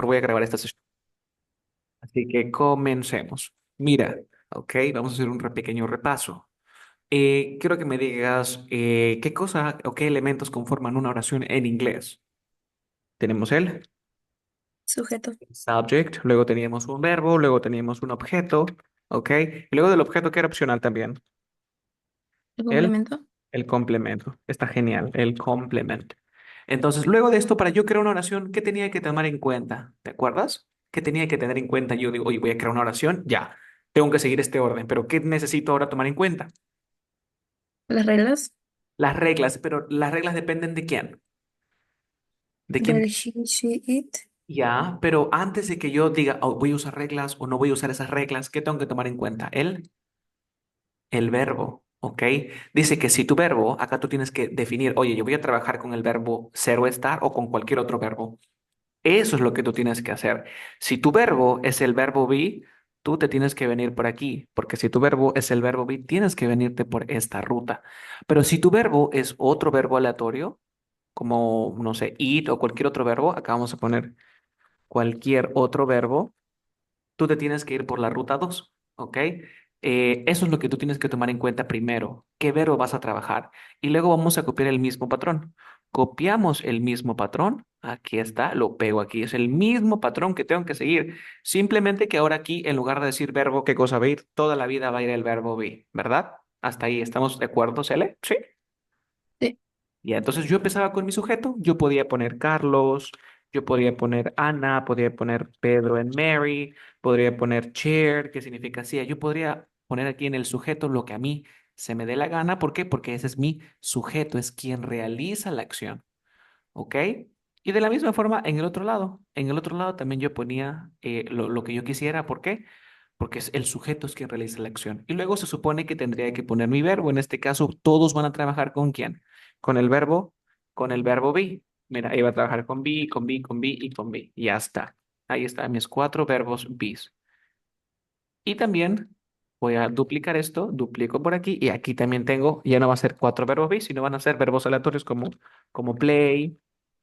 mejor voy a grabar esta sesión. Así que comencemos. Mira, ok, vamos a hacer un pequeño repaso. Quiero que me digas qué cosa o qué elementos conforman una oración en inglés. Tenemos el Sujeto. subject, luego teníamos un verbo, luego teníamos un objeto, ok, y luego del objeto que era opcional también. ¿El El, complemento? el complemento. Está genial, el complement. Entonces, luego de esto, para yo crear una oración, ¿qué tenía que tomar en cuenta? ¿Te acuerdas? ¿Qué tenía que tener en cuenta? Yo digo, oye, voy a crear una oración, ya, tengo que seguir este orden, pero ¿qué necesito ahora tomar en cuenta? Las reglas Las reglas, pero las reglas dependen de quién. ¿De quién? del she, it. Ya, pero antes de que yo diga, oh, voy a usar reglas o no voy a usar esas reglas, ¿qué tengo que tomar en cuenta? El verbo, ¿ok? Dice que si tu verbo, acá tú tienes que definir, oye, yo voy a trabajar con el verbo ser o estar o con cualquier otro verbo. Eso es lo que tú tienes que hacer. Si tu verbo es el verbo be, tú te tienes que venir por aquí, porque si tu verbo es el verbo be, tienes que venirte por esta ruta. Pero si tu verbo es otro verbo aleatorio, como, no sé, it o cualquier otro verbo, acá vamos a poner cualquier otro verbo, tú te tienes que ir por la ruta 2, ¿ok? Eso es lo que tú tienes que tomar en cuenta primero, qué verbo vas a trabajar. Y luego vamos a copiar el mismo patrón. Copiamos el mismo patrón, aquí está, lo pego aquí, es el mismo patrón que tengo que seguir. Simplemente que ahora aquí, en lugar de decir verbo, ¿qué cosa va a ir? Toda la vida va a ir el verbo be, ¿verdad? Hasta ahí, ¿estamos de acuerdo, Cele? Sí. Sí. Ya, entonces yo empezaba con mi sujeto, yo podía poner Carlos, yo podría poner Ana, podría poner Pedro and Mary, podría poner chair, que significa silla. Yo podría poner aquí en el sujeto lo que a mí se me dé la gana. ¿Por qué? Porque ese es mi sujeto, es quien realiza la acción. ¿Ok? Y de la misma forma, en el otro lado también yo ponía lo que yo quisiera. ¿Por qué? Porque es el sujeto es quien realiza la acción. Y luego se supone que tendría que poner mi verbo. En este caso, todos van a trabajar ¿con quién? Con con el verbo be. Mira, ahí va a trabajar con be, con be, con be y con be. Y ya está. Ahí están mis cuatro verbos be's. Y también voy a duplicar esto, duplico por aquí y aquí también tengo, ya no va a ser cuatro verbos be, sino van a ser verbos aleatorios como play,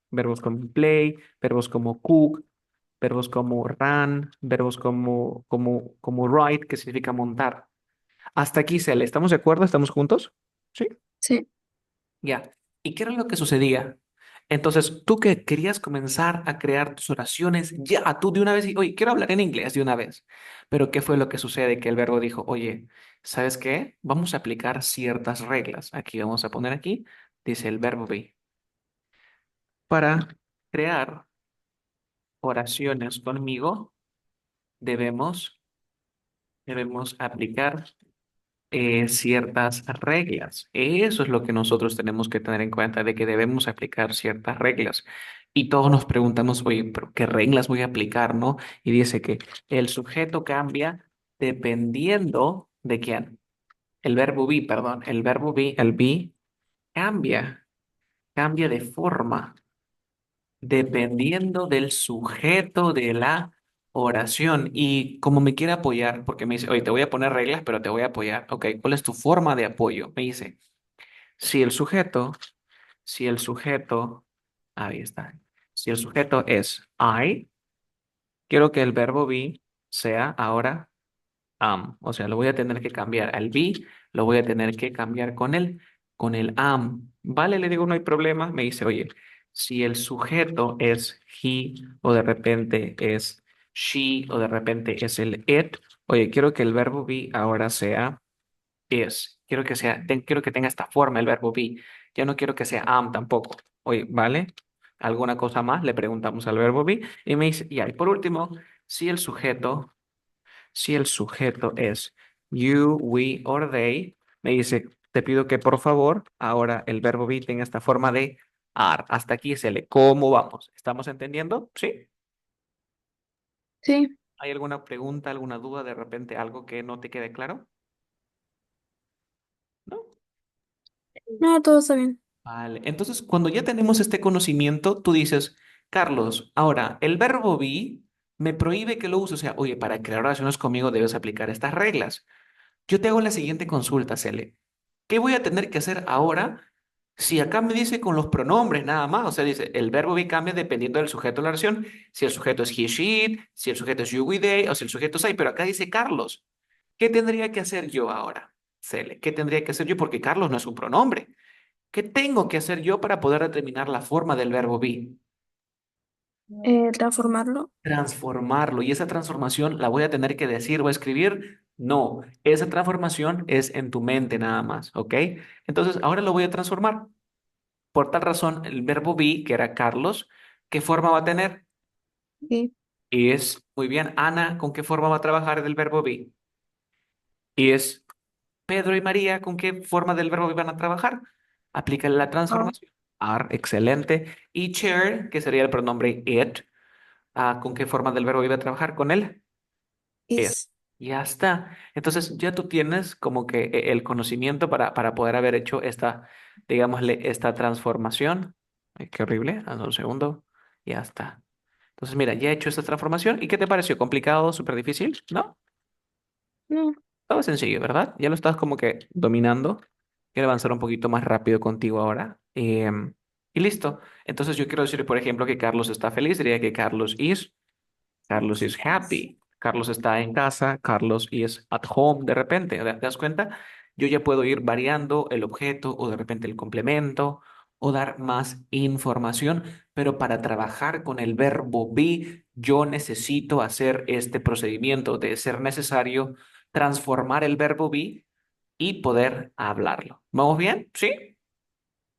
verbos como play, verbos como cook, verbos como run, verbos como ride, que significa montar. Hasta aquí, Cele, ¿estamos de acuerdo? ¿Estamos juntos? Sí. Sí. Ya. ¿Y qué era lo que sucedía? Entonces, tú que querías comenzar a crear tus oraciones, ya, tú de una vez, y, oye, quiero hablar en inglés de una vez. Pero ¿qué fue lo que sucede? Que el verbo dijo, oye, ¿sabes qué? Vamos a aplicar ciertas reglas. Aquí vamos a poner aquí, dice el verbo be. Para crear oraciones conmigo, debemos, debemos aplicar ciertas reglas. Eso es lo que nosotros tenemos que tener en cuenta, de que debemos aplicar ciertas reglas. Y todos nos preguntamos, oye, ¿pero qué reglas voy a aplicar, no? Y dice que el sujeto cambia dependiendo de quién. El verbo be, perdón, el verbo be, el be cambia, cambia de forma dependiendo del sujeto de la oración y como me quiere apoyar, porque me dice, oye, te voy a poner reglas, pero te voy a apoyar. Ok, ¿cuál es tu forma de apoyo? Me dice, si el sujeto, si el sujeto, ahí está, si el sujeto es I, quiero que el verbo be sea ahora am, o sea, lo voy a tener que cambiar al be, lo voy a tener que cambiar con el am. Vale, le digo, no hay problema. Me dice, oye, si el sujeto es he o de repente es she o de repente es el it, oye, quiero que el verbo be ahora sea is. Quiero que sea, quiero que tenga esta forma el verbo be. Yo no quiero que sea am tampoco. Oye, ¿vale? ¿Alguna cosa más? Le preguntamos al verbo be y me dice, ya, y por último, si el sujeto es you, we or they, me dice, te pido que por favor, ahora el verbo be tenga esta forma de are. Hasta aquí se le. ¿Cómo vamos? ¿Estamos entendiendo? ¿Sí? Sí. ¿Hay alguna pregunta, alguna duda, de repente algo que no te quede claro? ¿No? No, todo está bien. Vale. Entonces, cuando ya tenemos este conocimiento, tú dices, Carlos, ahora el verbo be me prohíbe que lo use. O sea, oye, para crear oraciones conmigo debes aplicar estas reglas. Yo te hago la siguiente consulta, Cele. ¿Qué voy a tener que hacer ahora Si acá me dice con los pronombres nada más, o sea, dice el verbo be cambia dependiendo del sujeto de la oración, si el sujeto es he, she, it, si el sujeto es you, we, they, o si el sujeto es I, pero acá dice Carlos. ¿Qué tendría que hacer yo ahora, Cele? ¿Qué tendría que hacer yo? Porque Carlos no es un pronombre. ¿Qué tengo que hacer yo para poder determinar la forma del verbo be? Transformarlo. Transformarlo. ¿Y esa transformación la voy a tener que decir o escribir? No, esa transformación es en tu mente nada más, ¿ok? Entonces, ahora lo voy a transformar. Por tal razón, el verbo be, que era Carlos, ¿qué forma va a tener? Y, Y es, muy bien, Ana, ¿con qué forma va a trabajar del verbo be? Y es Pedro y María, ¿con qué forma del verbo be van a trabajar? Aplícale la are, transformación. Are, excelente. Y share, que sería el pronombre it, ¿con qué forma del verbo iba a trabajar? Con él. Es. is. Ya está. Entonces ya tú tienes como que el conocimiento para poder haber hecho esta, digámosle, esta transformación. Ay, qué horrible. Haz un segundo. Ya está. Entonces, mira, ya he hecho esta transformación. ¿Y qué te pareció? ¿Complicado? ¿Súper difícil? ¿No? No, Todo sencillo, ¿verdad? Ya lo estás como que dominando. Quiero avanzar un poquito más rápido contigo ahora. Y listo. Entonces yo quiero decir, por ejemplo, que Carlos está feliz. Diría que Carlos is happy. Carlos está en casa. Carlos is at home de repente. ¿Te das cuenta? Yo ya puedo ir variando el objeto o de repente el complemento o dar más información, pero para trabajar con el verbo be, yo necesito hacer este procedimiento de ser necesario transformar el verbo be y poder hablarlo. ¿Vamos bien? ¿Sí?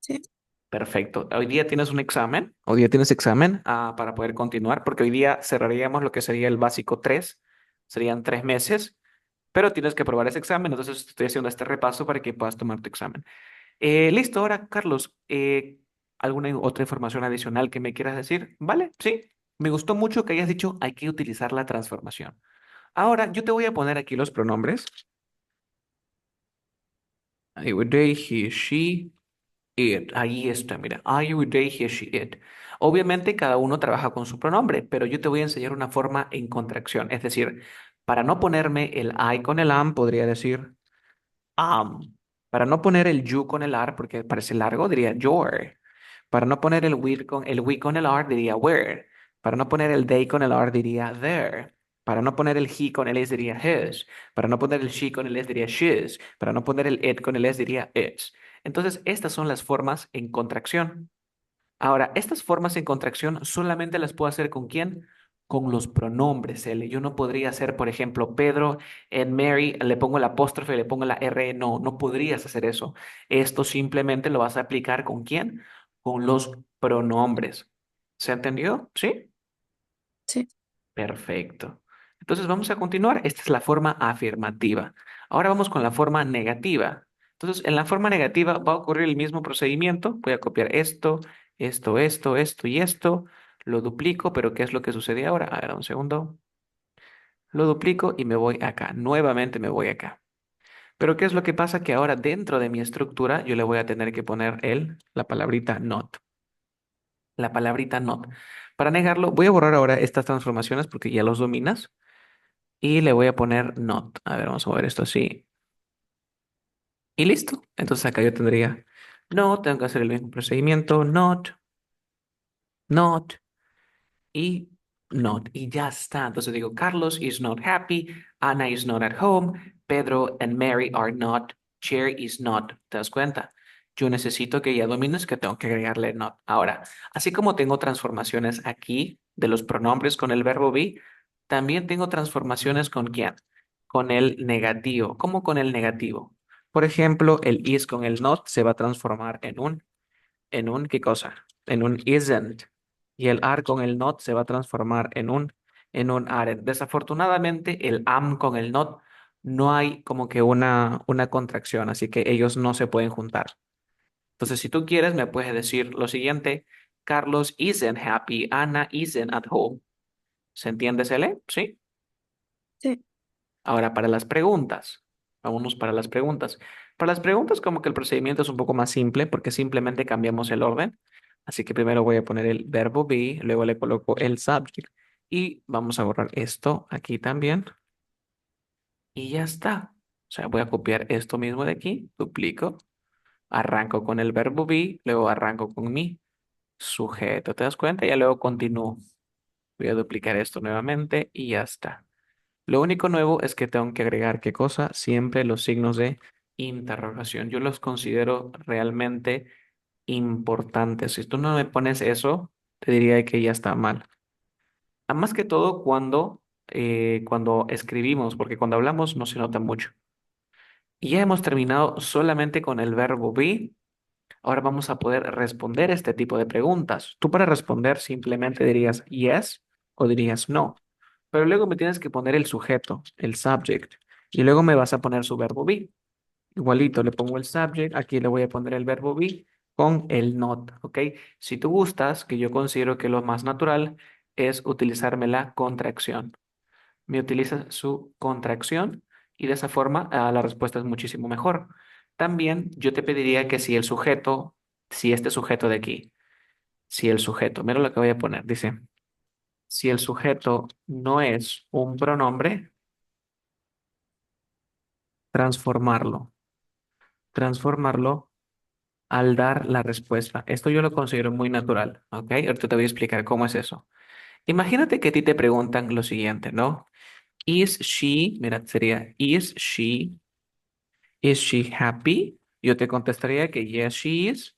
sí. Perfecto. Hoy día tienes un examen. Hoy día tienes examen para poder continuar, porque hoy día cerraríamos lo que sería el básico 3. Serían 3 meses, pero tienes que probar ese examen. Entonces estoy haciendo este repaso para que puedas tomar tu examen. Listo, ahora, Carlos, ¿alguna otra información adicional que me quieras decir? ¿Vale? Sí. Me gustó mucho que hayas dicho hay que utilizar la transformación. Ahora, yo te voy a poner aquí los pronombres. I would they, he, she. It, ahí está, mira. I, we, they, he, she, it. Obviamente cada uno trabaja con su pronombre, pero yo te voy a enseñar una forma en contracción. Es decir, para no ponerme el I con el am, podría decir am. Para no poner el you con el ar, porque parece largo, diría your. Para no poner el we con el ar, diría where. Para no poner el they con el ar, diría there. Para no poner el he con el es, diría his. Para no poner el she con el es, diría she's. Para no poner el it con el es, diría its. Entonces, estas son las formas en contracción. Ahora, estas formas en contracción solamente las puedo hacer ¿con quién? Con los pronombres L. Yo no podría hacer, por ejemplo, Pedro en Mary, le pongo el apóstrofe, le pongo la R. No, no podrías hacer eso. Esto simplemente lo vas a aplicar ¿con quién? Con los pronombres. ¿Se entendió? ¿Sí? Sí. Perfecto. Entonces vamos a continuar. Esta es la forma afirmativa. Ahora vamos con la forma negativa. Entonces, en la forma negativa va a ocurrir el mismo procedimiento. Voy a copiar esto y esto. Lo duplico, pero ¿qué es lo que sucede ahora? A ver, un segundo. Lo duplico y me voy acá. Nuevamente me voy acá. Pero ¿qué es lo que pasa? Que ahora dentro de mi estructura yo le voy a tener que poner la palabrita not. La palabrita not. Para negarlo, voy a borrar ahora estas transformaciones porque ya los dominas. Y le voy a poner not. A ver, vamos a mover esto así. Y listo. Entonces acá yo tendría no, tengo que hacer el mismo procedimiento, not, not y not. Y ya está. Entonces digo, Carlos is not happy, Anna is not at home, Pedro and Mary are not, Cher is not. ¿Te das cuenta? Yo necesito que ya domines que tengo que agregarle not. Ahora, así como tengo transformaciones aquí de los pronombres con el verbo be, también tengo transformaciones con quién? Con el negativo. ¿Cómo con el negativo? Por ejemplo, el is con el not se va a transformar ¿qué cosa? En un isn't. Y el are con el not se va a transformar en un aren't. Desafortunadamente, el am con el not no hay como que una contracción, así que ellos no se pueden juntar. Entonces, si tú quieres, me puedes decir lo siguiente: Carlos isn't happy, Anna isn't at home. ¿Se entiende, Cele? ¿Sí? Sí. Ahora, para las preguntas. Vámonos para las preguntas. Para las preguntas, como que el procedimiento es un poco más simple porque simplemente cambiamos el orden. Así que primero voy a poner el verbo be, luego le coloco el subject y vamos a borrar esto aquí también. Y ya está. O sea, voy a copiar esto mismo de aquí, duplico. Arranco con el verbo be, luego arranco con mi sujeto. ¿Te das cuenta? Ya luego continúo. Voy a duplicar esto nuevamente y ya está. Lo único nuevo es que tengo que agregar qué cosa, siempre los signos de interrogación. Yo los considero realmente importantes. Si tú no me pones eso, te diría que ya está mal. A más que todo cuando escribimos, porque cuando hablamos no se nota mucho. Y ya hemos terminado solamente con el verbo be. Ahora vamos a poder responder este tipo de preguntas. Tú para responder simplemente dirías yes o dirías no. Pero luego me tienes que poner el sujeto, el subject, y luego me vas a poner su verbo be. Igualito, le pongo el subject, aquí le voy a poner el verbo be con el not, ¿ok? Si tú gustas, que yo considero que lo más natural es utilizarme la contracción. Me utiliza su contracción y de esa forma la respuesta es muchísimo mejor. También yo te pediría que si el sujeto, si este sujeto de aquí, si el sujeto, mira lo que voy a poner, dice, si el sujeto no es un pronombre, transformarlo, transformarlo al dar la respuesta. Esto yo lo considero muy natural, ¿ok? Ahorita te voy a explicar cómo es eso. Imagínate que a ti te preguntan lo siguiente, ¿no? Is she, mira, sería, is she happy? Yo te contestaría que yes, she is,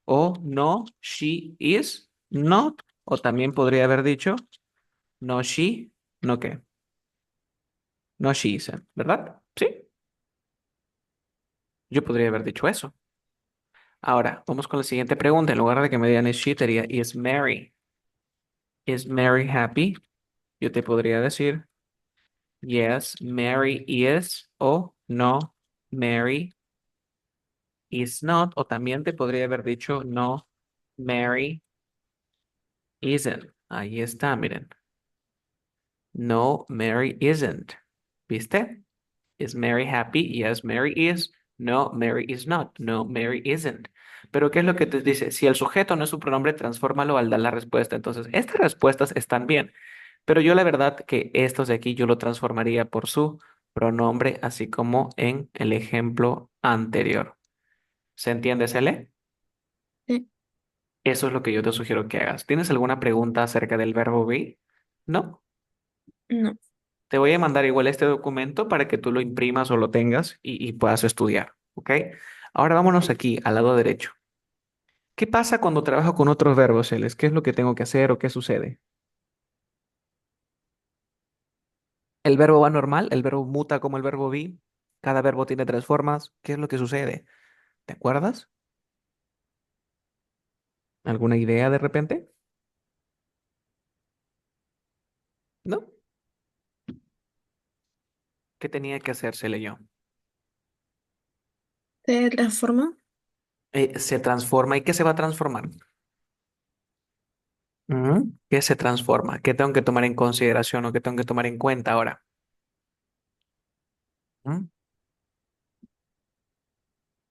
o no, she is not, o también podría haber dicho no, she, no qué, no, she isn't, ¿verdad? Sí, yo podría haber dicho eso. Ahora, vamos con la siguiente pregunta. En lugar de que me digan is she, te diría is Mary. Is Mary happy? Yo te podría decir yes, Mary is, o no, Mary is not, o también te podría haber dicho no, Mary isn't. Ahí está, miren. No, Mary isn't. ¿Viste? Is Mary happy? Yes, Mary is. No, Mary is not. No, Mary isn't. Pero ¿qué es lo que te dice? Si el sujeto no es un pronombre, transfórmalo al dar la respuesta. Entonces, estas respuestas están bien. Pero yo la verdad que estos de aquí yo lo transformaría por su pronombre, así como en el ejemplo anterior. ¿Se entiende, Cele? Sí. Eso es lo que yo te sugiero que hagas. ¿Tienes alguna pregunta acerca del verbo be? ¿No? No. Te voy a mandar igual este documento para que tú lo imprimas o lo tengas y puedas estudiar, ¿ok? Ahora vámonos aquí al lado derecho. ¿Qué pasa cuando trabajo con otros verbos, Celes? ¿Qué es lo que tengo que hacer o qué sucede? ¿El verbo va normal? ¿El verbo muta como el verbo be? ¿Cada verbo tiene tres formas? ¿Qué es lo que sucede? ¿Te acuerdas? ¿Alguna idea de repente? ¿No? ¿Qué tenía que hacer, Cele, yo? ¿Se transforma? Se transforma. ¿Y qué se va a transformar? ¿Qué se transforma? ¿Qué tengo que tomar en consideración o qué tengo que tomar en cuenta ahora? ¿Mm?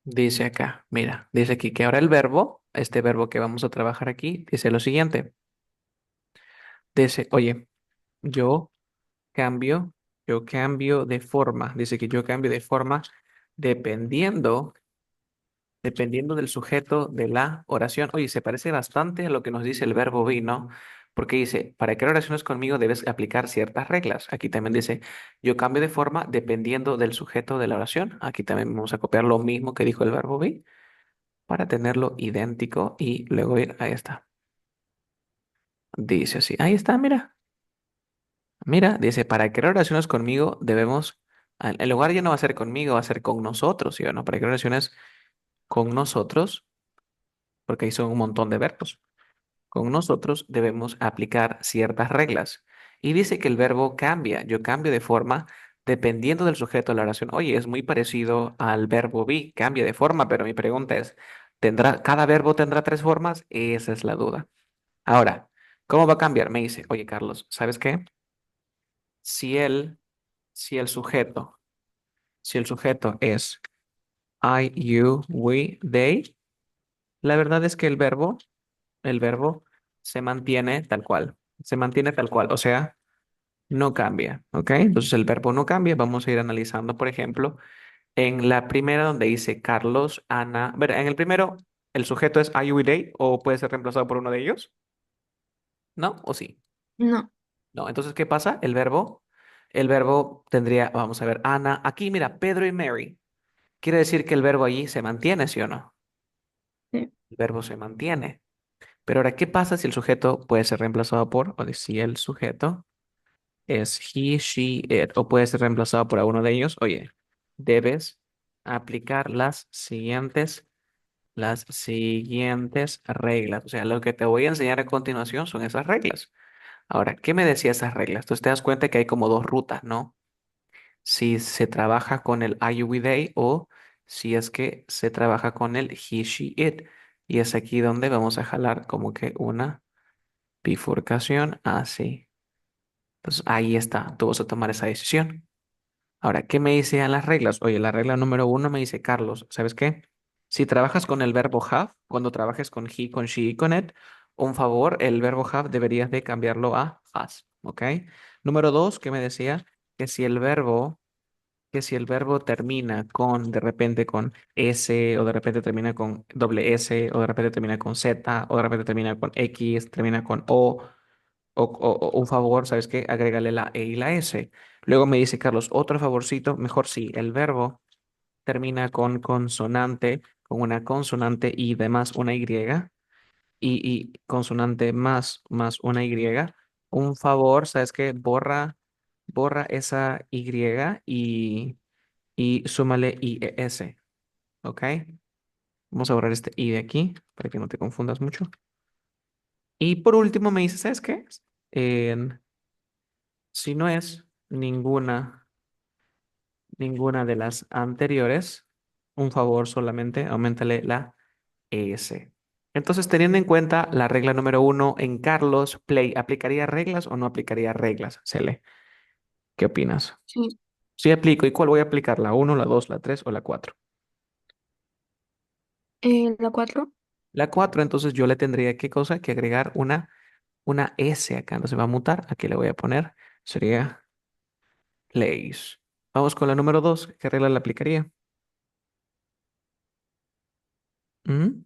Dice acá, mira, dice aquí que ahora el verbo, este verbo que vamos a trabajar aquí, dice lo siguiente. Dice, oye, yo cambio, yo cambio de forma. Dice que yo cambio de forma dependiendo, dependiendo del sujeto de la oración. Oye, se parece bastante a lo que nos dice el verbo be, ¿no? Porque dice, para crear oraciones conmigo debes aplicar ciertas reglas. Aquí también dice, yo cambio de forma dependiendo del sujeto de la oración. Aquí también vamos a copiar lo mismo que dijo el verbo be para tenerlo idéntico y luego ir a esta. Dice así, ahí está, mira, mira, dice, para crear oraciones conmigo debemos, el lugar ya no va a ser conmigo, va a ser con nosotros, ¿sí o no? Para crear oraciones con nosotros, porque ahí son un montón de verbos. Con nosotros debemos aplicar ciertas reglas. Y dice que el verbo cambia, yo cambio de forma dependiendo del sujeto de la oración. Oye, es muy parecido al verbo be, cambia de forma, pero mi pregunta es, ¿cada verbo tendrá tres formas? Esa es la duda. Ahora, ¿cómo va a cambiar? Me dice, oye Carlos, ¿sabes qué? Si el, si el sujeto, si el sujeto es I, you, we, they, la verdad es que el verbo se mantiene tal cual, se mantiene tal cual, o sea, no cambia, ¿ok? Entonces el verbo no cambia, vamos a ir analizando, por ejemplo, En la primera donde dice Carlos, Ana, ver, en el primero, ¿el sujeto es are you with they o puede ser reemplazado por uno de ellos? ¿No? ¿O sí? No, No, entonces, ¿qué pasa? El verbo tendría, vamos a ver, Ana, aquí mira, Pedro y Mary. Quiere decir que el verbo allí se mantiene, ¿sí o no? sí, El verbo se mantiene. Pero ahora, ¿qué pasa si el sujeto puede ser reemplazado por, o si el sujeto es he, she, it, o puede ser reemplazado por alguno de ellos? Oye, debes aplicar las siguientes reglas. O sea, lo que te voy a enseñar a continuación son esas reglas. Ahora, ¿qué me decía esas reglas? Tú te das cuenta que hay como dos rutas, ¿no? Si se trabaja con el I, you, we, they o si es que se trabaja con el he, she, it. Y es aquí donde vamos a jalar como que una bifurcación así. Entonces ahí está, tú vas a tomar esa decisión. Ahora, ¿qué me dicen las reglas? Oye, la regla número uno me dice, Carlos, ¿sabes qué? Si trabajas con el verbo have, cuando trabajes con he, con she y con it, un favor, el verbo have deberías de cambiarlo a has, ¿ok? Número dos, ¿qué me decía? Que si el verbo que si el verbo termina con, de repente con S, o de repente termina con doble S, o de repente termina con Z, o de repente termina con X, termina con o un favor, ¿sabes qué? Agrégale la E y la S. Luego me dice Carlos, otro favorcito, mejor si el verbo termina con consonante, con una consonante y demás una y consonante más una Y, un favor, ¿sabes qué? Borra esa y súmale IES, ¿ok? Vamos a borrar este I de aquí para que no te confundas mucho. Y por último me dice, ¿sabes qué? En- si no es ninguna de las anteriores, un favor solamente, aumentale la ES. Entonces, teniendo en cuenta la regla número uno en Carlos Play, ¿aplicaría reglas o no aplicaría reglas, Cele? ¿Qué opinas? sí. Sí aplico. ¿Y cuál voy a aplicar? ¿La uno, la 2, la 3 o la 4? La 4. La 4, entonces yo le tendría, ¿qué cosa? Que agregar una S acá, no se va a mutar. Aquí le voy a poner, sería place. Vamos con la número 2. ¿Qué regla le aplicaría? ¿Mm?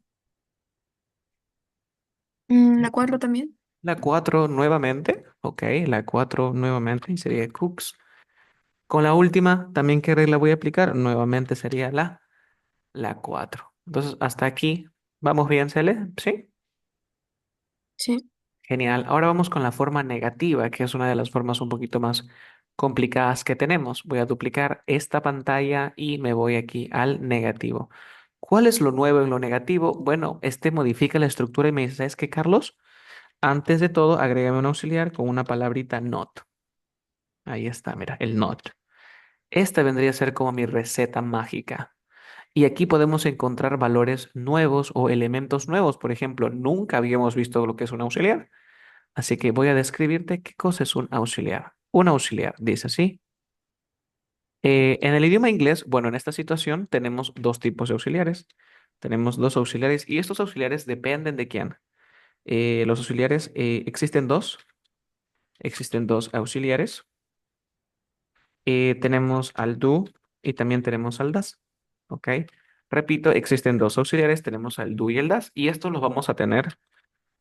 La 4 también. La 4 nuevamente. Ok, la 4 nuevamente y sería cooks. Con la última, también ¿qué regla voy a aplicar? Nuevamente sería la 4. Entonces, hasta aquí. ¿Vamos bien, Cele? ¿Sí? Sí, Genial. Ahora vamos con la forma negativa, que es una de las formas un poquito más complicadas que tenemos. Voy a duplicar esta pantalla y me voy aquí al negativo. ¿Cuál es lo nuevo en lo negativo? Bueno, este modifica la estructura y me dice, ¿sabes qué, Carlos? Antes de todo, agrégame un auxiliar con una palabrita not. Ahí está, mira, el not. Esta vendría a ser como mi receta mágica. Y aquí podemos encontrar valores nuevos o elementos nuevos. Por ejemplo, nunca habíamos visto lo que es un auxiliar. Así que voy a describirte qué cosa es un auxiliar. Un auxiliar, dice así. En el idioma inglés, bueno, en esta situación tenemos dos tipos de auxiliares. Tenemos dos auxiliares y estos auxiliares dependen de quién. Los auxiliares, existen dos auxiliares. Tenemos al do y también tenemos al das. ¿Ok? Repito, existen dos auxiliares, tenemos al do y el das y estos los vamos a tener.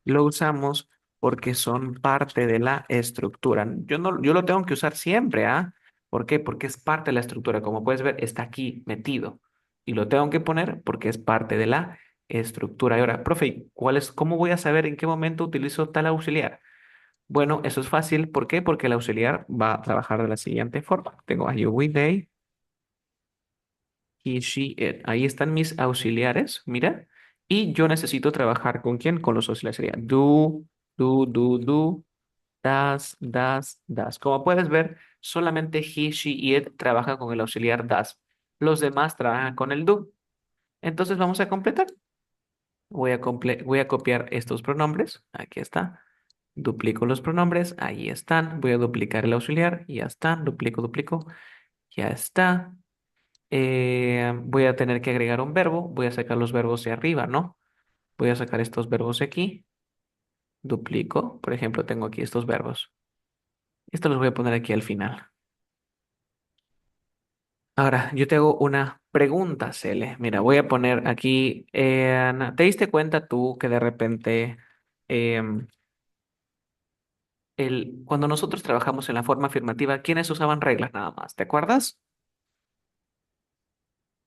Lo usamos porque son parte de la estructura. Yo no, yo lo tengo que usar siempre, ¿ah? ¿Por qué? Porque es parte de la estructura. Como puedes ver, está aquí metido. Y lo tengo que poner porque es parte de la estructura. Y ahora, profe, cómo voy a saber en qué momento utilizo tal auxiliar? Bueno, eso es fácil. ¿Por qué? Porque el auxiliar va a trabajar de la siguiente forma. Tengo a you, we, they, he, she, it. Ahí están mis auxiliares, mira. Y yo necesito trabajar con quién? Con los auxiliares. Sería do, das. Como puedes ver, solamente he, she y it trabajan con el auxiliar das. Los demás trabajan con el do. Entonces vamos a completar. Voy a copiar estos pronombres. Aquí está. Duplico los pronombres. Ahí están. Voy a duplicar el auxiliar. Ya están. Duplico. Ya está. Voy a tener que agregar un verbo. Voy a sacar los verbos de arriba, ¿no? Voy a sacar estos verbos de aquí. Duplico. Por ejemplo, tengo aquí estos verbos. Estos los voy a poner aquí al final. Ahora, yo te hago una pregunta, Cele. Mira, voy a poner aquí, ¿te diste cuenta tú que de repente em, cuando nosotros trabajamos en la forma afirmativa, ¿quiénes usaban reglas nada más? ¿Te acuerdas?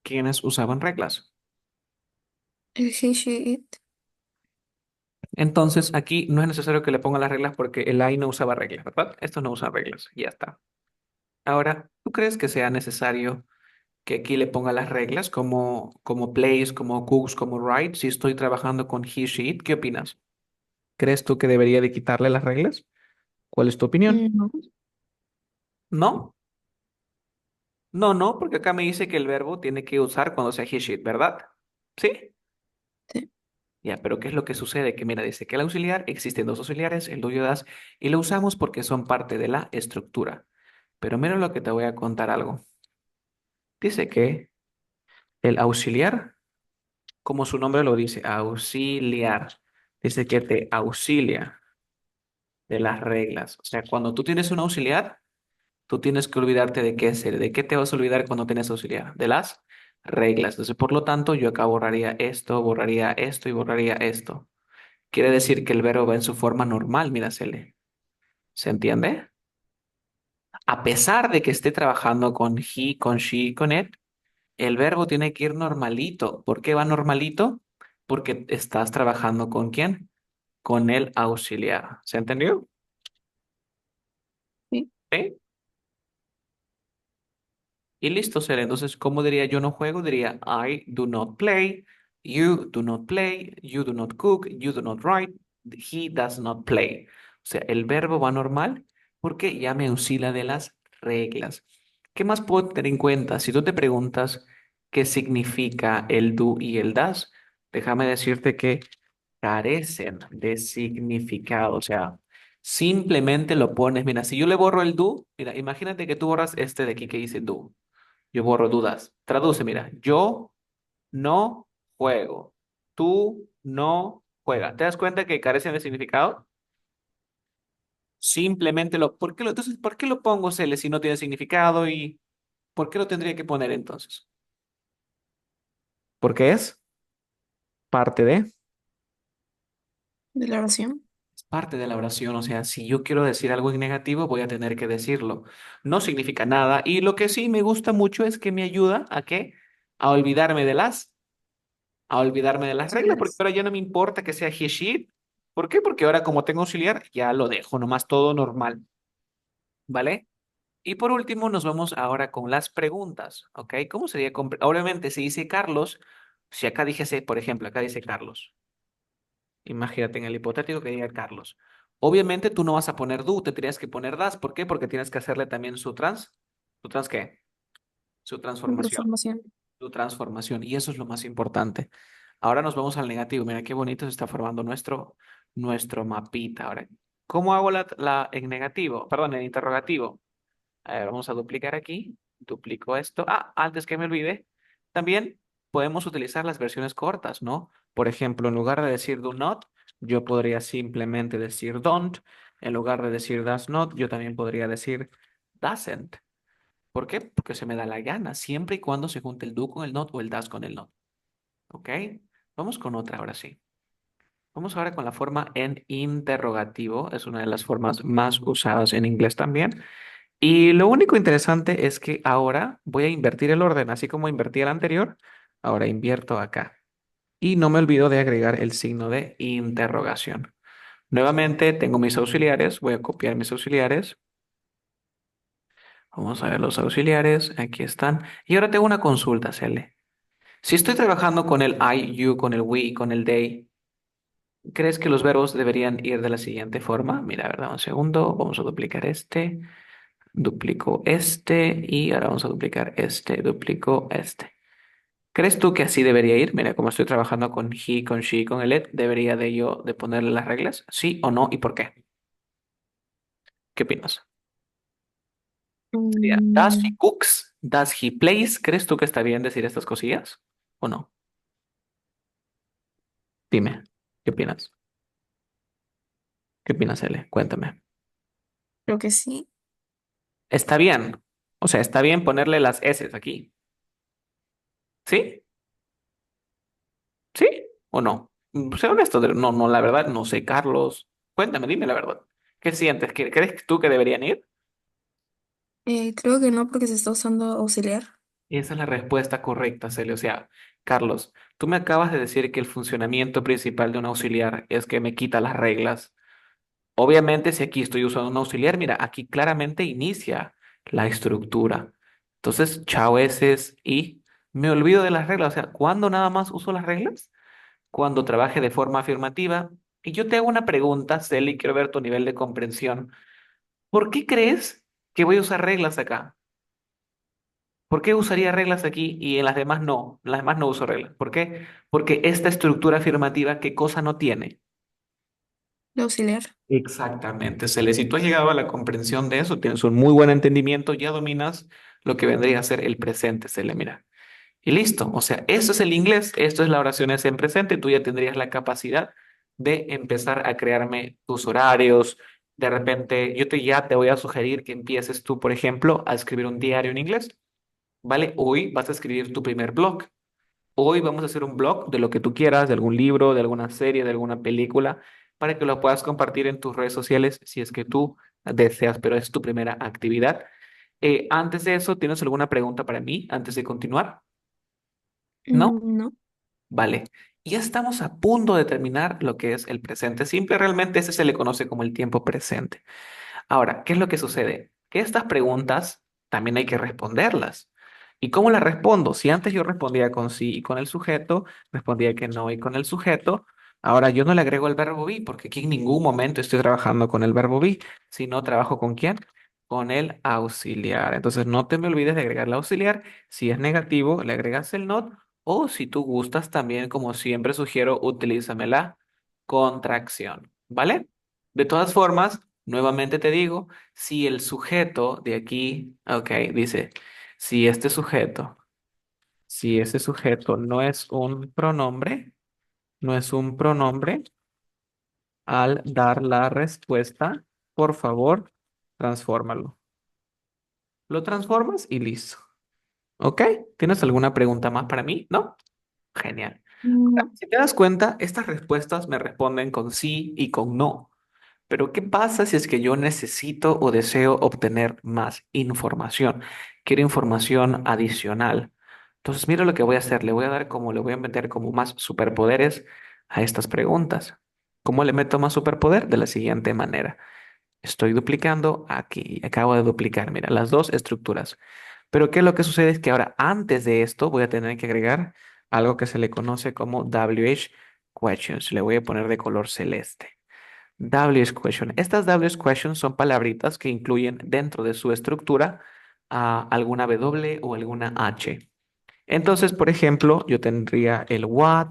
¿Quiénes usaban reglas? El he, she, it. Entonces, aquí no es necesario que le ponga las reglas porque el I no usaba reglas, ¿verdad? Estos no usan reglas, y ya está. Ahora, ¿tú crees que sea necesario que aquí le ponga las reglas como plays, como cooks, como write? Si estoy trabajando con he, she, it, ¿qué opinas? ¿Crees tú que debería de quitarle las reglas? ¿Cuál es tu opinión? No. ¿No? No, no, porque acá me dice que el verbo tiene que usar cuando sea he, she, it, ¿verdad? ¿Sí? Sí. Ya, pero ¿qué es lo que sucede? Que mira, dice que el auxiliar, existen dos auxiliares, el do y el das, y lo usamos porque son parte de la estructura. Pero mira lo que te voy a contar algo. Dice que el auxiliar, como su nombre lo dice, auxiliar, dice que te auxilia de las reglas. O sea, cuando tú tienes un auxiliar, tú tienes que olvidarte de qué hacer. ¿De qué te vas a olvidar cuando tienes auxiliar? De las reglas. Entonces, por lo tanto, yo acá borraría esto y borraría esto. Quiere decir que el verbo va en su forma normal, mira, ¿se entiende? A pesar de que esté trabajando con he, con she, y con it, el verbo tiene que ir normalito. ¿Por qué va normalito? Porque estás trabajando ¿con quién? Con el auxiliar. ¿Se entendió? Sí. ¿Sí? Y listo, Cele. Entonces, ¿cómo diría yo no juego? Diría I do not play, you do not play, you do not cook, you do not write, he does not play. O sea, el verbo va normal porque ya me oscila de las reglas. ¿Qué más puedo tener en cuenta? Si tú te preguntas qué significa el do y el das, déjame decirte que carecen de significado. O sea, simplemente lo pones. Mira, si yo le borro el do, mira, imagínate que tú borras este de aquí que dice do. Yo borro dudas. Traduce, mira. Yo no juego. Tú no juegas. ¿Te das cuenta que carecen de significado? Simplemente entonces, ¿por qué lo pongo, Cele, si no tiene significado? ¿Y por qué lo tendría que poner entonces? Porque De la oración. es parte de la oración. O sea, si yo quiero decir algo en negativo, voy a tener que decirlo. No significa nada. Y lo que sí me gusta mucho es que me ayuda a qué? A olvidarme de las reglas, porque Auxiliares. ahora ya no me importa que sea he, she. ¿Por qué? Porque ahora como tengo auxiliar, ya lo dejo, nomás todo normal, ¿vale? Y por último, nos vamos ahora con las preguntas, ¿ok? ¿Cómo sería? Obviamente, si dice Carlos, si acá dijese, por ejemplo, acá dice Carlos, imagínate en el hipotético que diga Carlos. Obviamente tú no vas a poner do, te tendrías que poner das. ¿Por qué? Porque tienes que hacerle también ¿su trans qué? Su La transformación. transformación. Tu transformación. Y eso es lo más importante. Ahora nos vamos al negativo. Mira qué bonito se está formando nuestro mapita. Ahora, ¿cómo hago en negativo? Perdón, en interrogativo. A ver, vamos a duplicar aquí. Duplico esto. Ah, antes que me olvide, también podemos utilizar las versiones cortas, ¿no? Por ejemplo, en lugar de decir do not, yo podría simplemente decir don't. En lugar de decir does not, yo también podría decir doesn't. ¿Por qué? Porque se me da la gana, siempre y cuando se junte el do con el not o el das con el not. ¿Ok? Vamos con otra ahora sí. Vamos ahora con la forma en interrogativo. Es una de las formas más usadas en inglés también. Y lo único interesante es que ahora voy a invertir el orden, así como invertí el anterior. Ahora invierto acá. Y no me olvido de agregar el signo de interrogación. Nuevamente tengo mis auxiliares. Voy a copiar mis auxiliares. Vamos a ver los auxiliares. Aquí están. Y ahora tengo una consulta, Cele. Si estoy trabajando con el I, you, con el we y con el they, ¿crees que los verbos deberían ir de la siguiente forma? Mira, a ver, dame un segundo. Vamos a duplicar este, duplico este y ahora vamos a duplicar este, duplico este. ¿Crees tú que así debería ir? Mira, como estoy trabajando con he, con she, con el it, ¿debería de yo de ponerle las reglas? ¿Sí o no? ¿Y por qué? ¿Qué opinas? Sería, ¿does he Mm, cooks? ¿Does he plays? ¿Crees tú que está bien decir estas cosillas? ¿O no? Dime, ¿qué opinas? ¿Qué opinas, Ele? Cuéntame. creo que sí. ¿Está bien? O sea, está bien ponerle las S aquí. ¿Sí? ¿Sí? ¿O no? Sé honesto, no, no, la verdad, no sé, Carlos. Cuéntame, dime la verdad. ¿Qué sientes? ¿Crees tú que deberían ir? Creo que no porque se está usando auxiliar. Esa es la respuesta correcta, Celio. O sea, Carlos, tú me acabas de decir que el funcionamiento principal de un auxiliar es que me quita las reglas. Obviamente, si aquí estoy usando un auxiliar, mira, aquí claramente inicia la estructura. Entonces, chao S y me olvido de las reglas. O sea, ¿cuándo nada más uso las reglas? Cuando trabaje de forma afirmativa. Y yo te hago una pregunta, Celi, y quiero ver tu nivel de comprensión. ¿Por qué crees que voy a usar reglas acá? ¿Por qué usaría reglas aquí y en las demás no? En las demás no uso reglas. ¿Por qué? Porque esta estructura afirmativa, ¿qué cosa no tiene? El auxiliar. Exactamente, Cele. Si tú has llegado a la comprensión de eso, tienes un muy buen entendimiento, ya dominas lo que vendría a ser el presente, Cele, mira. Y listo, o sea, eso es el inglés, esto es la oración es en presente, tú ya tendrías la capacidad de empezar a crearme tus horarios. De repente, ya te voy a sugerir que empieces tú, por ejemplo, a escribir un diario en inglés, ¿vale? Hoy vas a escribir tu primer blog. Hoy vamos a hacer un blog de lo que tú quieras, de algún libro, de alguna serie, de alguna película, para que lo puedas compartir en tus redes sociales si es que tú deseas, pero es tu primera actividad. Antes de eso, ¿tienes alguna pregunta para mí antes de continuar? ¿No? No. Vale. Ya estamos a punto de terminar lo que es el presente simple. Realmente ese se le conoce como el tiempo presente. Ahora, ¿qué es lo que sucede? Que estas preguntas también hay que responderlas. ¿Y cómo las respondo? Si antes yo respondía con sí y con el sujeto, respondía que no y con el sujeto, ahora yo no le agrego el verbo be porque aquí en ningún momento estoy trabajando con el verbo be, sino trabajo con quién? Con el auxiliar. Entonces no te me olvides de agregar el auxiliar. Si es negativo, le agregas el not o si tú gustas también, como siempre sugiero, utilízame la contracción. ¿Vale? De todas formas, nuevamente te digo, si el sujeto de aquí, ok, dice, si este sujeto, si ese sujeto no es un pronombre, no es un pronombre, al dar la respuesta, por favor, transfórmalo. Lo transformas y listo. ¿Ok? ¿Tienes alguna pregunta más para mí? ¿No? Genial. No. Si te das cuenta, estas respuestas me responden con sí y con no. Pero ¿qué pasa si es que yo necesito o deseo obtener más información? Quiero información adicional. Entonces, mira lo que voy a hacer. Le voy a meter como más superpoderes a estas preguntas. ¿Cómo le meto más superpoder? De la siguiente manera. Estoy duplicando aquí. Acabo de duplicar, mira, las dos estructuras. Pero ¿qué es lo que sucede? Es que ahora, antes de esto, voy a tener que agregar algo que se le conoce como WH questions. Le voy a poner de color celeste. WH question. Estas WH questions son palabritas que incluyen dentro de su estructura alguna W o alguna H. Entonces, por ejemplo, yo tendría el what,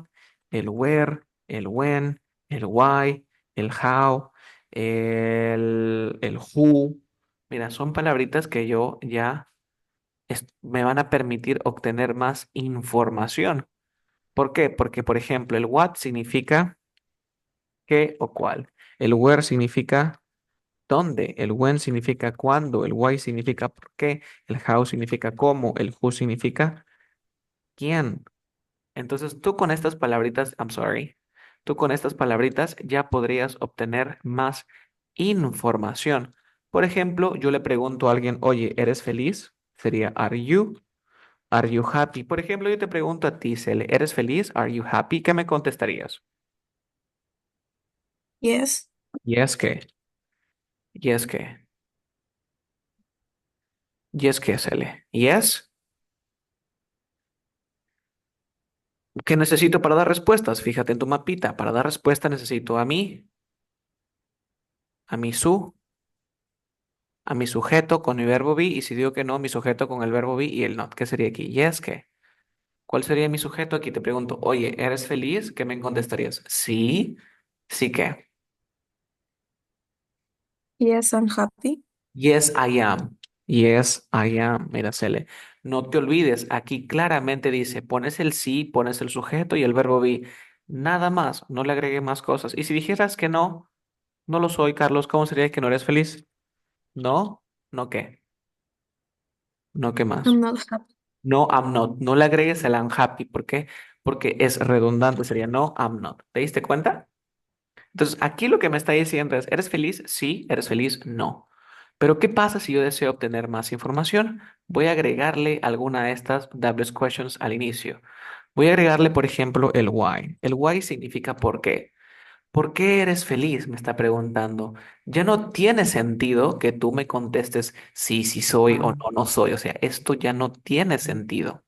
el where, el when, el why, el how, el who. Mira, son palabritas que yo ya me van a permitir obtener más información. ¿Por qué? Porque, por ejemplo, el what significa qué o cuál. El where significa dónde, el when significa cuándo, el why significa por qué, el how significa cómo, el who significa quién. Entonces tú con estas palabritas, I'm sorry, tú con estas palabritas ya podrías obtener más información. Por ejemplo, yo le pregunto a alguien, oye, ¿eres feliz? Sería, are you? Are you happy? Por ejemplo, yo te pregunto a ti, Cele, ¿eres feliz? Are you happy? ¿Qué me contestarías? Yes. Yes, ¿qué? Yes, ¿qué? Yes, ¿qué, Cele? Yes. ¿Qué necesito para dar respuestas? Fíjate en tu mapita. Para dar respuesta necesito a mi su, a mi sujeto con mi verbo be, y si digo que no, mi sujeto con el verbo be y el not. ¿Qué sería aquí? Yes, ¿qué? ¿Cuál sería mi sujeto? Aquí te pregunto, oye, ¿eres feliz? ¿Qué me contestarías? Sí, sí que. Yes, I'm happy. Yes, I am. Yes, I am. Mira, Cele. No te olvides, aquí claramente dice, pones el sí, pones el sujeto y el verbo be. Nada más, no le agregué más cosas. Y si dijeras que no, no lo soy, Carlos, ¿cómo sería que no eres feliz? No, no qué. No, ¿qué más? I'm not happy. No, I'm not. No le agregues el I'm happy. ¿Por qué? Porque es redundante. Sería no, I'm not. ¿Te diste cuenta? Entonces, aquí lo que me está diciendo es, ¿eres feliz? Sí, ¿eres feliz? No. Pero, ¿qué pasa si yo deseo obtener más información? Voy a agregarle alguna de estas double questions al inicio. Voy a agregarle, por ejemplo, el why. El why significa por qué. ¿Por qué eres feliz? Me está preguntando. Ya no tiene sentido que tú me contestes sí, sí soy o no, no soy. O sea, esto ya no tiene sentido.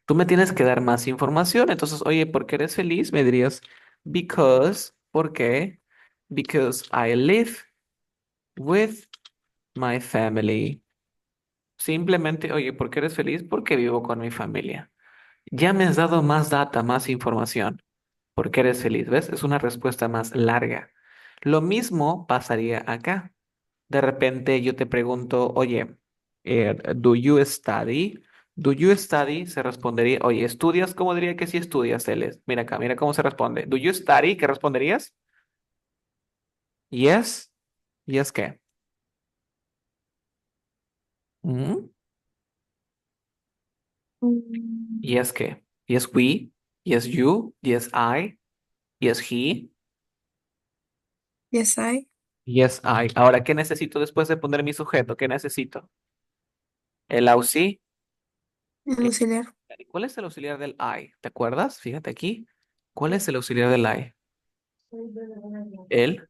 Tú me tienes que dar más información. Entonces, oye, ¿por qué eres feliz? Me dirías, because, ¿por qué? Because I live with my family. Simplemente, oye, ¿por qué eres feliz? Porque vivo con mi familia. Ya me has dado más data, más información. ¿Por qué eres feliz? ¿Ves? Es una respuesta más larga. Lo mismo pasaría acá. De repente yo te pregunto, oye, ¿do you study? ¿Do you study? Se respondería, oye, ¿estudias? ¿Cómo diría que sí estudias, Celes? Mira acá, mira cómo se responde. ¿Do you study? ¿Qué responderías? Yes. ¿Yes qué? Mm, Mm, ¿Yes qué? ¿Yes we? ¿Yes you? ¿Yes I? ¿Yes he? yes, I. ¿Yes I? Ahora, ¿qué necesito después de poner mi sujeto? ¿Qué necesito? El auxiliar. El auxiliar. ¿Cuál es el auxiliar del I? ¿Te acuerdas? Fíjate aquí. ¿Cuál es el auxiliar del I? El.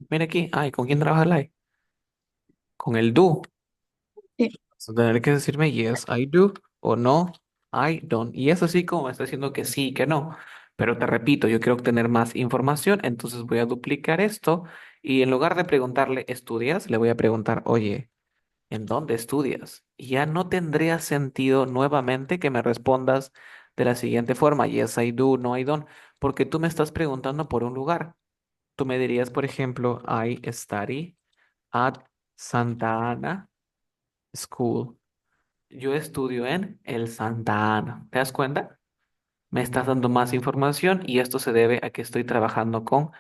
Mira aquí. Ay, ¿con quién trabaja el I? Con el do. Sí. Vas a tener que decirme yes, I do o no, I don't. Y es así como me está diciendo que sí, que no. Pero te repito, yo quiero obtener más información, entonces voy a duplicar esto y en lugar de preguntarle, ¿estudias? Le voy a preguntar, oye, ¿en dónde estudias? Y ya no tendría sentido nuevamente que me respondas de la siguiente forma, yes, I do, no, I don't, porque tú me estás preguntando por un lugar. Tú me dirías, por ejemplo, I study at Santa Ana School. Yo estudio en el Santa Ana. ¿Te das cuenta? Me estás dando más información y esto se debe a que estoy trabajando con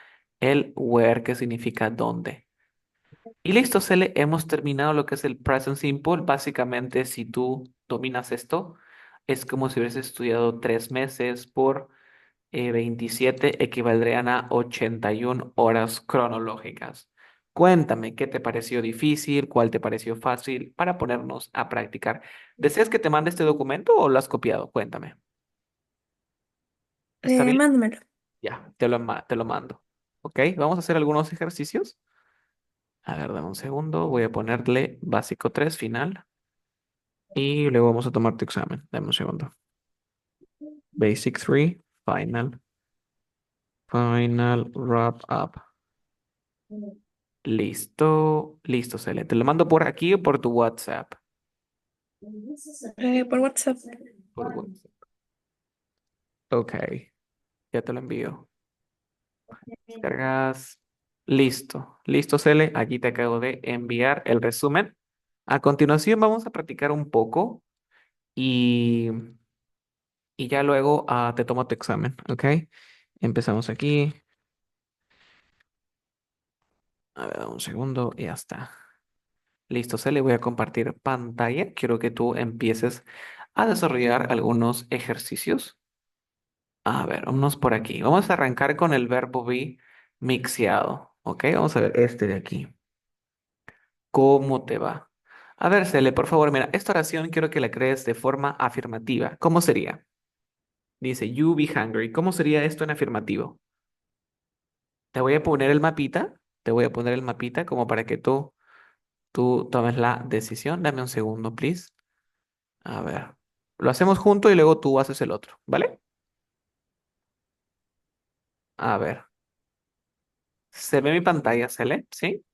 el where, que significa dónde. Y listo, Cele, hemos terminado lo que es el present simple. Básicamente, si tú dominas esto, es como si hubieras estudiado 3 meses por 27, equivaldrían a 81 horas cronológicas. Cuéntame, ¿qué te pareció difícil? ¿Cuál te pareció fácil para ponernos a practicar? ¿Deseas que te mande este documento o lo has copiado? Cuéntame. ¿Está bien? Mándamelo. Ya, te lo mando. Ok, vamos a hacer algunos ejercicios. A ver, dame un segundo. Voy a ponerle básico 3 final y luego vamos a tomar tu examen. Dame un segundo. Basic 3 final, final, wrap up. Listo, listo, Cele. ¿Te lo mando por aquí o por tu WhatsApp? Por WhatsApp. Por WhatsApp. Ok, ya te lo envío. Cargas. Listo, listo, Cele. Aquí te acabo de enviar el resumen. A continuación vamos a practicar un poco y, y ya luego te tomo tu examen, ¿ok? Empezamos aquí. A ver, un segundo y ya está. Listo, Cele. Voy a compartir pantalla. Quiero que tú empieces a desarrollar algunos ejercicios. A ver, vámonos por aquí. Vamos a arrancar con el verbo be mixeado. ¿Ok? Vamos a ver este de aquí. ¿Cómo te va? A ver, Cele, por favor, mira, esta oración quiero que la crees de forma afirmativa. ¿Cómo sería? Dice, you be hungry. ¿Cómo sería esto en afirmativo? Te voy a poner el mapita. Te voy a poner el mapita como para que tú tomes la decisión. Dame un segundo, please. A ver. Lo hacemos junto y luego tú haces el otro, ¿vale? A ver. ¿Se ve mi pantalla, Cele? ¿Sí?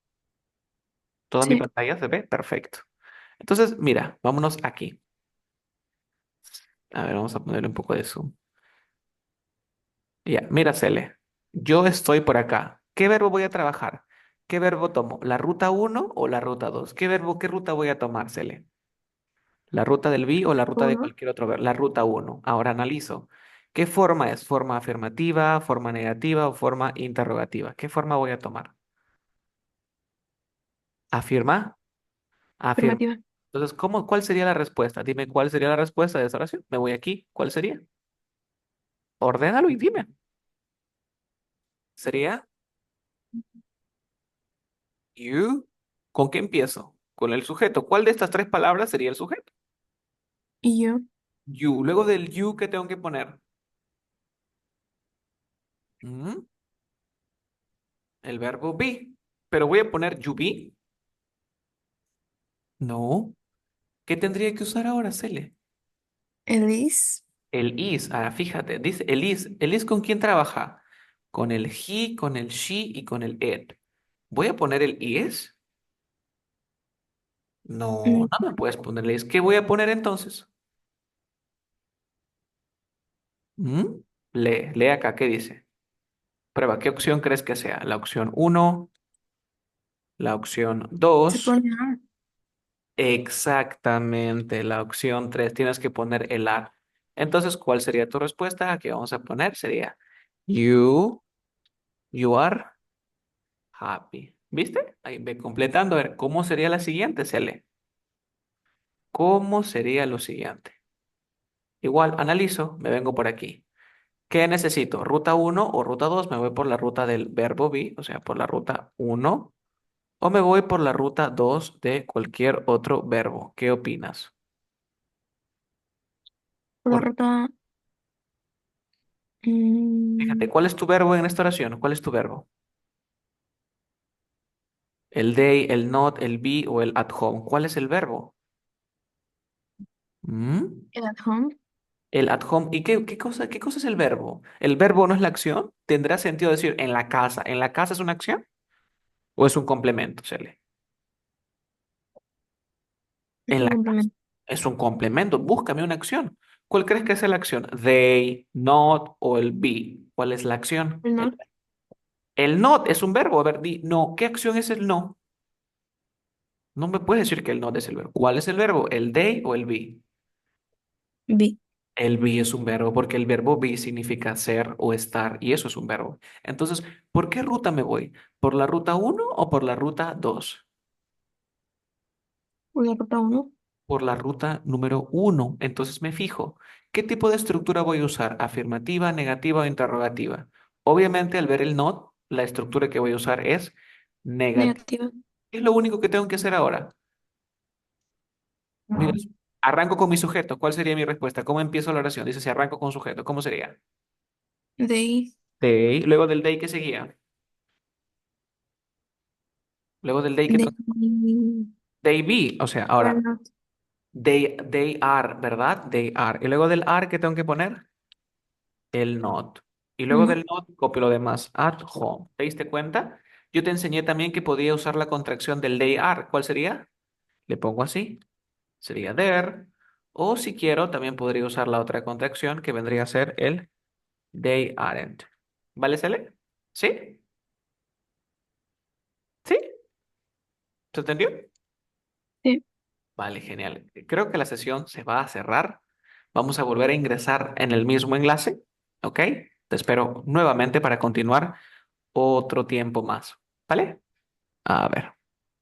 ¿Toda mi Sí. pantalla se ve? Perfecto. Entonces, mira, vámonos aquí. A ver, vamos a ponerle un poco de zoom. Ya, mira, Cele. Yo estoy por acá. ¿Qué verbo voy a trabajar? ¿Qué verbo tomo? ¿La ruta uno o la ruta 2? ¿Qué ruta voy a tomar, Cele? ¿La ruta del vi o la ruta de Uno. cualquier otro verbo? La ruta uno. Ahora analizo. ¿Qué forma es? ¿Forma afirmativa, forma negativa o forma interrogativa? ¿Qué forma voy a tomar? ¿Afirma? Afirma. Afirmativa. Entonces, cuál sería la respuesta? Dime cuál sería la respuesta de esa oración. Me voy aquí. ¿Cuál sería? Ordénalo y dime. Sería you. ¿Con qué empiezo? Con el sujeto. ¿Cuál de estas tres palabras sería el sujeto? Y yo, You. Luego del you, ¿qué tengo que poner? Mm, el verbo be. Pero voy a poner you be. No. ¿Qué tendría que usar ahora, Cele? Elise, El is. Ah, fíjate. Dice el is. ¿El is con quién trabaja? Con el he, con el she y con el it. Voy a poner el is. No, mm, no me puedes poner el is. ¿Qué voy a poner entonces? ¿Mm? Lee acá, ¿qué dice? Prueba, ¿qué opción crees que sea? ¿La opción uno, la opción se 2? pone A. Exactamente, la opción 3. Tienes que poner el are. Entonces, ¿cuál sería tu respuesta? Aquí vamos a poner, sería you, you are happy. ¿Viste? Ahí ve completando. A ver, ¿cómo sería la siguiente, Cele? ¿Cómo sería lo siguiente? Igual, analizo, me vengo por aquí. ¿Qué necesito? ¿Ruta uno o ruta 2? Me voy por la ruta del verbo be, o sea, por la ruta uno. ¿O me voy por la ruta 2 de cualquier otro verbo? ¿Qué opinas? Por la Por- ruta. Fíjate, mm, ¿cuál es tu verbo en esta oración? ¿Cuál es tu verbo? ¿El they, el not, el be o el at home? ¿Cuál es el verbo? ¿Mm? el at home. El at home. ¿Y qué cosa es el verbo? ¿El verbo no es la acción? ¿Tendrá sentido decir en la casa? ¿En la casa es una acción? ¿O es un complemento, Cele? Es En un la casa. complemento. Es un complemento. Búscame una acción. ¿Cuál crees que es la acción? They, not o el be. ¿Cuál es la acción? El not, El not es un verbo. A ver, di no. ¿Qué acción es el no? No me puedes decir que el not es el verbo. ¿Cuál es el verbo? ¿El they o el be? be. El be es un verbo porque el verbo be significa ser o estar y eso es un verbo. Entonces, ¿por qué ruta me voy? ¿Por la ruta uno o por la ruta 2? Por la ruta uno. Por la ruta número uno. Entonces me fijo, ¿qué tipo de estructura voy a usar? ¿Afirmativa, negativa o interrogativa? Obviamente al ver el not, la estructura que voy a usar es negativa. Negativa. ¿Qué es lo único que tengo que hacer ahora? Mira, arranco con mi sujeto. ¿Cuál sería mi respuesta? ¿Cómo empiezo la oración? Dice, si arranco con sujeto, ¿cómo sería? They. They. Luego del they, ¿qué seguía? Luego del day, ¿qué They. tengo? They be. O sea, Are ahora, not. they are, ¿verdad? They are. Y luego del are, ¿qué tengo que poner? El not. Y luego No. del not, copio lo demás. At home. ¿Te diste cuenta? Yo te enseñé también que podía usar la contracción del they are. ¿Cuál sería? Le pongo así. Sería there. O si quiero, también podría usar la otra contracción que vendría a ser el they aren't. ¿Vale, Cele? ¿Sí? ¿Sí? ¿Se entendió? Sí. Vale, genial. Creo que la sesión se va a cerrar. Vamos a volver a ingresar en el mismo enlace, ¿ok? Te espero nuevamente para continuar otro tiempo más, ¿vale? A ver.